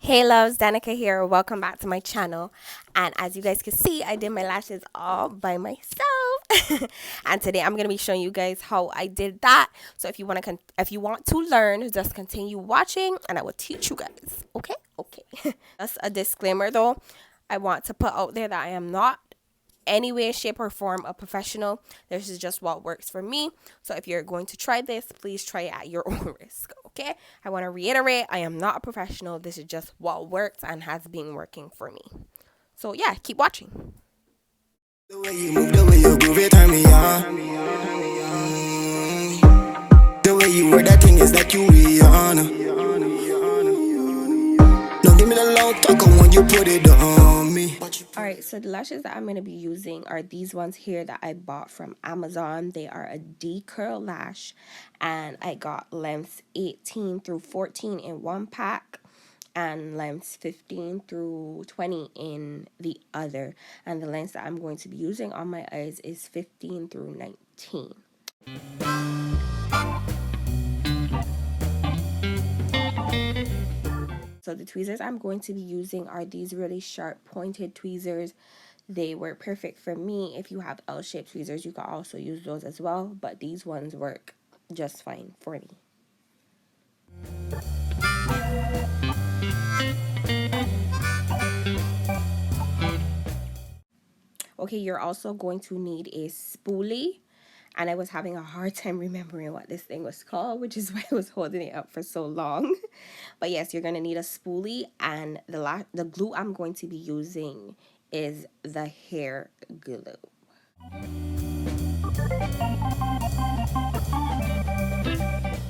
Hey loves, Danica here. Welcome back to my channel. And as you guys can see, I did my lashes all by myself. And today I'm going to be showing you guys how I did that. So if you want to learn, just continue watching and I will teach you guys. Okay? Okay. Just a disclaimer though. I want to put out there that I am not any way, shape, or form a professional. This is just what works for me. So if you're going to try this, please try it at your own risk. Okay? I want to reiterate, I am not a professional. This is just what works and has been working for me. So yeah, keep watching. The way you move, the way you groove it, turn me on. The way you wear that thing is like you Rihanna. No, give me the long talk when you put it on me. Alright, so the lashes that I'm going to be using are these ones here that I bought from Amazon. They are a D-curl lash, and I got lengths 18 through 14 in one pack and lengths 15 through 20 in the other. And the lengths that I'm going to be using on my eyes is 15 through 19. So the tweezers I'm going to be using are these really sharp pointed tweezers. They were perfect for me. If you have L-shaped tweezers, you can also use those as well, but these ones work just fine for me. Okay, you're also going to need a spoolie. And I was having a hard time remembering what this thing was called, which is why I was holding it up for so long. But yes, you're going to need a spoolie, and the glue I'm going to be using is the hair glue.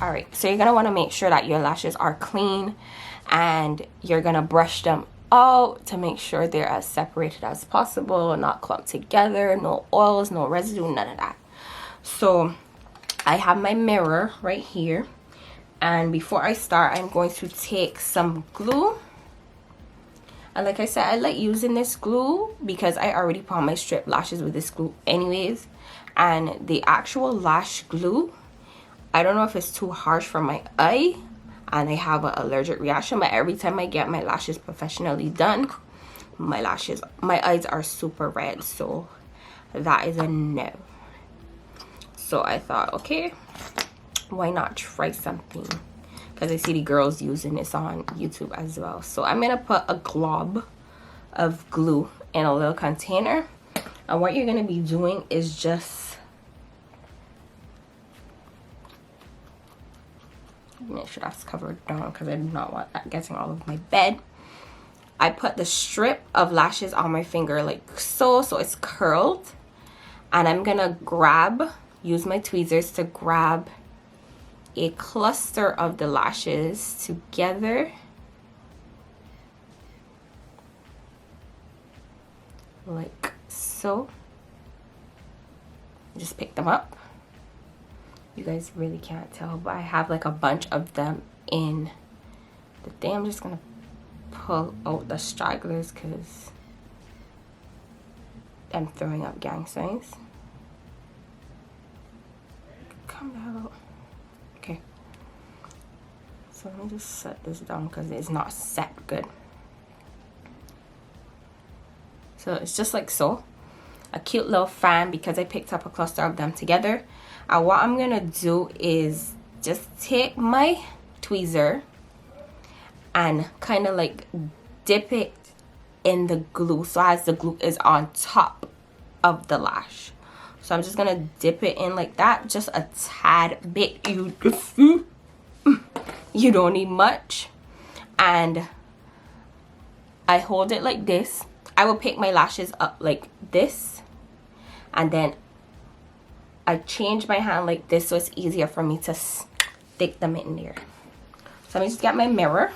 Alright, so you're going to want to make sure that your lashes are clean, and you're going to brush them out to make sure they're as separated as possible, not clumped together, no oils, no residue, none of that. So I have my mirror right here, and before I start, I'm going to take some glue. And like I said, I like using this glue because I already put my strip lashes with this glue anyways. And the actual lash glue, I don't know if it's too harsh for my eye and I have an allergic reaction, but every time I get my lashes professionally done, my eyes are super red, so that is a no. So I thought, okay, why not try something? Because I see the girls using this on YouTube as well. So I'm going to put a glob of glue in a little container. And what you're going to be doing is just make sure that's covered down because I do not want that getting all over my bed. I put the strip of lashes on my finger like so it's curled. And I'm going to use my tweezers to grab a cluster of the lashes together like so. Just pick them up. You guys really can't tell, but I have like a bunch of them in the thing. I'm just gonna pull out the stragglers because I'm throwing up gang signs. Come out. Okay, so let me just set this down because it's not set good. So it's just like so, a cute little fan because I picked up a cluster of them together. And what I'm gonna do is just take my tweezer and kind of like dip it in the glue, so as the glue is on top of the lash. So I'm just gonna dip it in like that, just a tad bit. You don't need much. And I hold it like this. I will pick my lashes up like this, and then I change my hand like this so it's easier for me to stick them in there. So let me just get my mirror.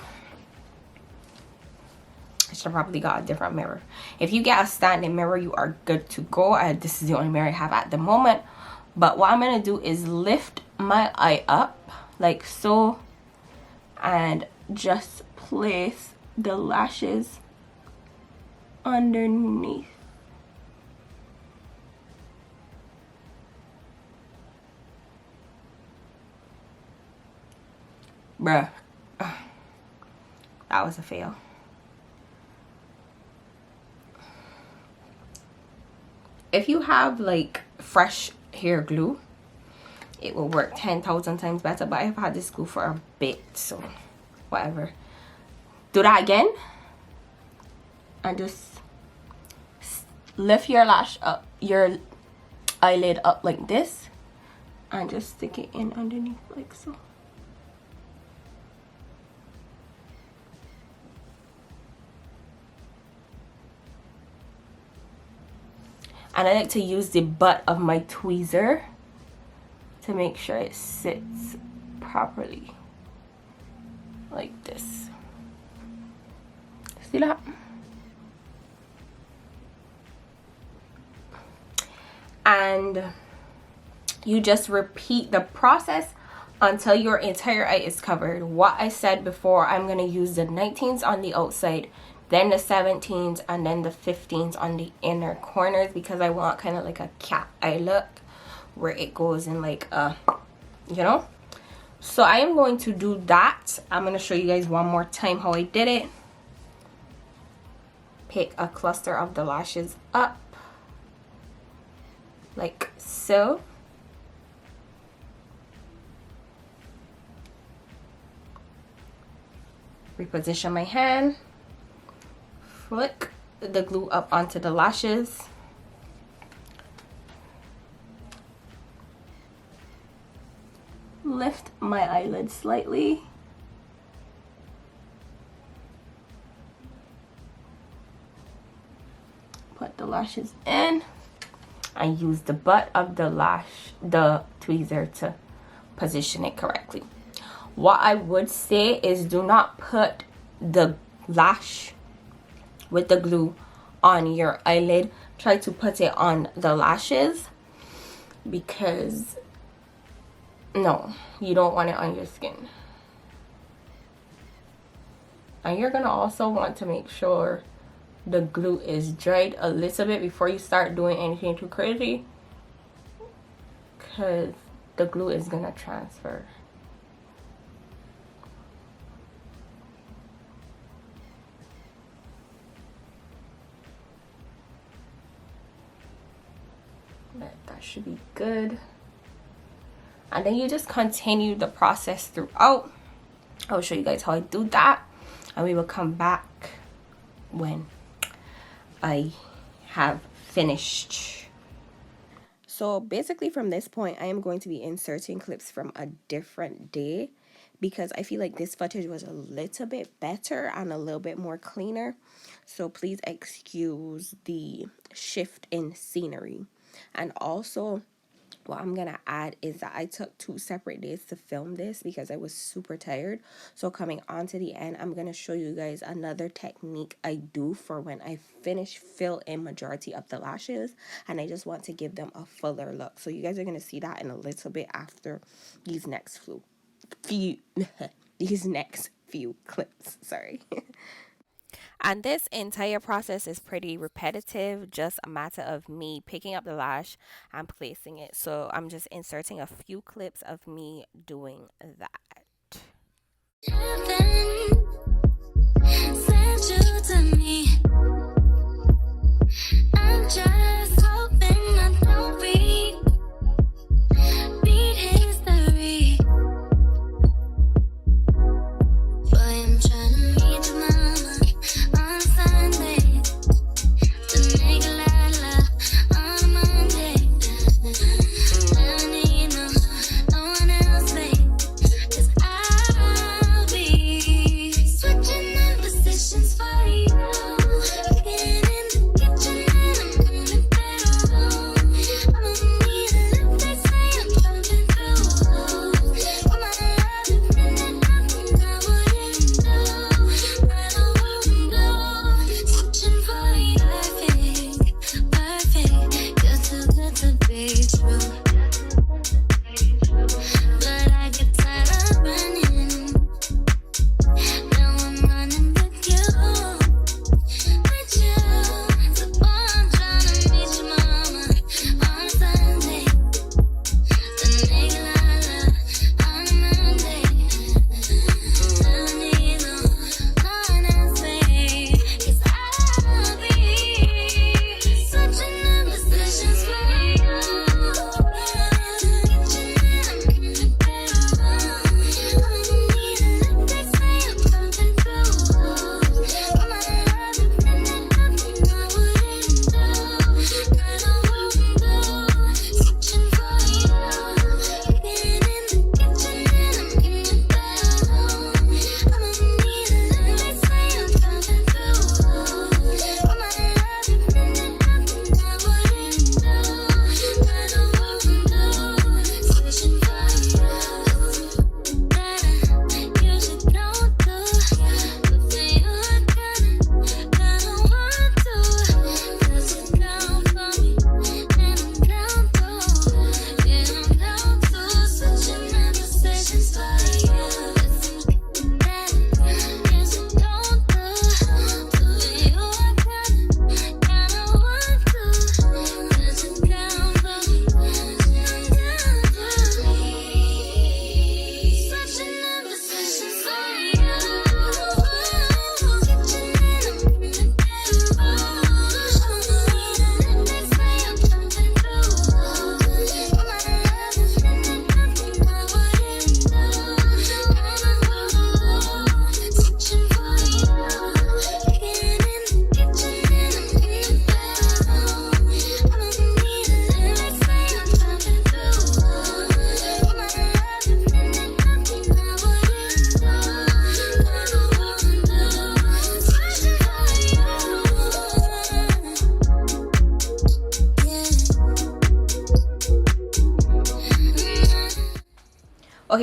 I should have probably got a different mirror. If you get a standing mirror, you are good to go. This is the only mirror I have at the moment. But what I'm going to do is lift my eye up like so and just place the lashes underneath. Bruh, that was a fail. if you have like fresh hair glue, it will work 10,000 times better. But I've had this glue for a bit, so whatever. Do that again, and just lift your lash up, your eyelid up like this, and just stick it in underneath like so. And I like to use the butt of my tweezer to make sure it sits properly like this. See that? And you just repeat the process until your entire eye is covered. What I said before, I'm going to use the 19s on the outside, then the 17s, and then the 15s on the inner corners, because I want kind of like a cat eye look where it goes in like a, you know. So I am going to do that. I'm going to show you guys one more time how I did it. Pick a cluster of the lashes up like so. Reposition my hand, flick the glue up onto the lashes, lift my eyelid slightly, put the lashes in, and use the butt of the tweezer to position it correctly. What I would say is do not put the lash with the glue on your eyelid. Try to put it on the lashes, because no, you don't want it on your skin. And you're gonna also want to make sure the glue is dried a little bit before you start doing anything too crazy, because the glue is gonna transfer. That should be good. And then you just continue the process throughout. I'll show you guys how I do that, and we will come back when I have finished. So basically from this point, I am going to be inserting clips from a different day, because I feel like this footage was a little bit better and a little bit more cleaner. So please excuse the shift in scenery. And also, what I'm gonna add is that I took 2 separate days to film this because I was super tired. So coming on to the end, I'm gonna show you guys another technique I do for when I fill in majority of the lashes, and I just want to give them a fuller look. So you guys are gonna see that in a little bit after these next few clips. Sorry. And this entire process is pretty repetitive, just a matter of me picking up the lash and placing it. So I'm just inserting a few clips of me doing that. Heaven sent you to me. I'm just hoping I don't repeat history. Boy, I'm trying to meet your mama on Sunday, to make a lot of love on Monday. I need no one else, babe, 'cause I'll be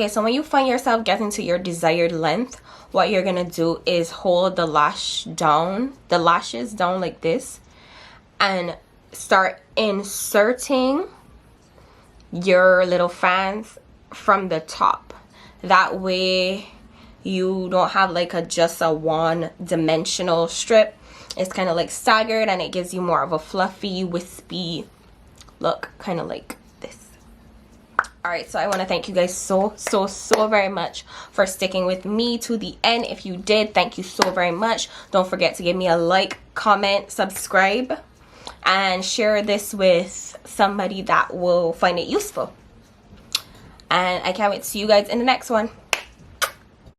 Okay, so when you find yourself getting to your desired length, what you're gonna do is hold the lashes down like this, and start inserting your little fans from the top. That way you don't have like just a one-dimensional strip. It's kind of like staggered, and it gives you more of a fluffy, wispy look, kind of like this. Alright, so I want to thank you guys so very much for sticking with me to the end. If you did, thank you so very much. Don't forget to give me a like, comment, subscribe, and share this with somebody that will find it useful. And I can't wait to see you guys in the next one.